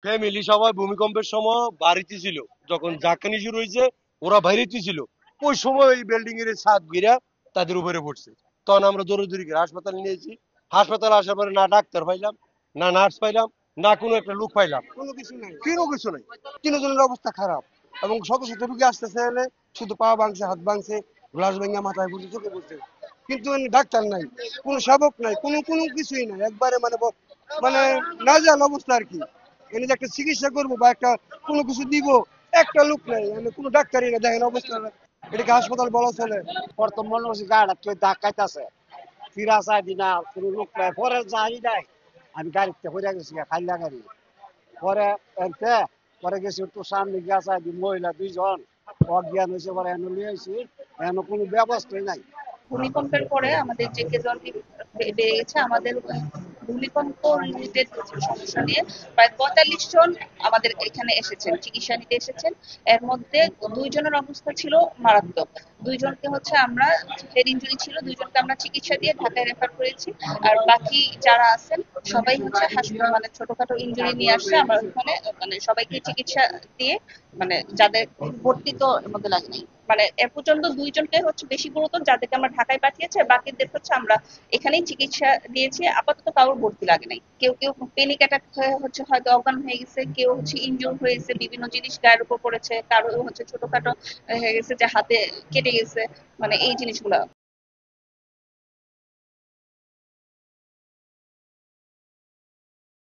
Family সবাই ভূমিকম্পের সময় বাড়িতে ছিল। যখন ঝাঁকানি শুরু হয়েছে ওরা বাইরেতে ছিল। ওই সময় ওই বিল্ডিং এর ছাদ গিরা তাদের উপরে পড়ছে। তখন আমরা দৌড়াদৌড়ি করে হাসপাতালে নিয়েছি। হাসপাতালে আসার পরে না ডাক্তার পাইলাম, না নার্স পাইলাম, না কোনো একটা লোক পাইলাম। কোনো কিছু নাই, কোনো কিছু নাই। তিনজনের অবস্থা খারাপ। এবং শত শত রুগী আসতেছে এলে, শুধু পা ভাঙছে, হাত ভাঙছে, গ্লাস ভেঙে মাথায় পড়ছে, চোখে পড়ছে। কিন্তু এখানে ডাক্তার নাই, কোনো শাবক নাই, কোনো কোনো কিছুই নাই। একবারে মানে মানে নাজেহাল অবস্থা আর কি। এনে যে একটা চিকিৎসা করবো বা একটা কোনো কিছু দিব, একটা লোক নাই, মানে কোনো ডাক্তারই না। দেখেন অবস্থা, এটাকে হাসপাতাল বলা চলে? প্রথম মনে হচ্ছে গাড়িটা কেউ ধাক্কাইতেছে, ফিরা চাই দিনা কোনো লোক নাই, পরে যাই নাই। আমি গাড়িতে হইয়া গেছি খাইলা গাড়ি। পরে এনতে পরে গেছি একটু সামনে গিয়া চাই দি মহিলা দুইজন অজ্ঞান হয়েছে, পরে এনে লিয়ে আইছি। এনে কোনো ব্যবস্থাই নাই। ভূমিকম্পের পরে আমাদের যে ক্যাজুয়ালিটি বেড়ে গেছে, আমাদের ভূমিকম্প রিলেটেড সমস্যা নিয়ে প্রায় ৪৫ জন আমাদের এখানে এসেছেন, চিকিৎসা নিতে এসেছেন। এর মধ্যে ২ জনের অবস্থা ছিল মারাত্মক। ২ জনকে হচ্ছে আমরা, হেড ইনজুরি ছিল, ২ জনকে আমরা চিকিৎসা দিয়ে ঢাকায় রেফার করেছি। আর বাকি যারা আছেন সবাই হচ্ছে হাসপাতাল, মানে ছোটখাটো ইনজুরি নিয়ে আসছে। আমরা ওখানে মানে সবাইকে চিকিৎসা দিয়ে, মানে যাদের ভর্তি তো এর মধ্যে লাগে নাই, মানে এ পর্যন্ত ২ জনকে হচ্ছে বেশি গুরুতর, যাদেরকে আমরা ঢাকায় পাঠিয়েছি। বাকিদের হচ্ছে আমরা এখানেই চিকিৎসা দিয়েছি, আপাতত কারোর ভর্তি লাগে নাই। কেউ কেউ পেনিক অ্যাটাক হয়ে হচ্ছে হয়তো অজ্ঞান হয়ে গেছে, কেউ হচ্ছে ইনজুর হয়েছে, বিভিন্ন জিনিস গায়ের উপর পড়েছে, কারো হচ্ছে ছোটখাটো হয়ে গেছে যে হাতে কেটে গেছে, মানে এই জিনিসগুলা।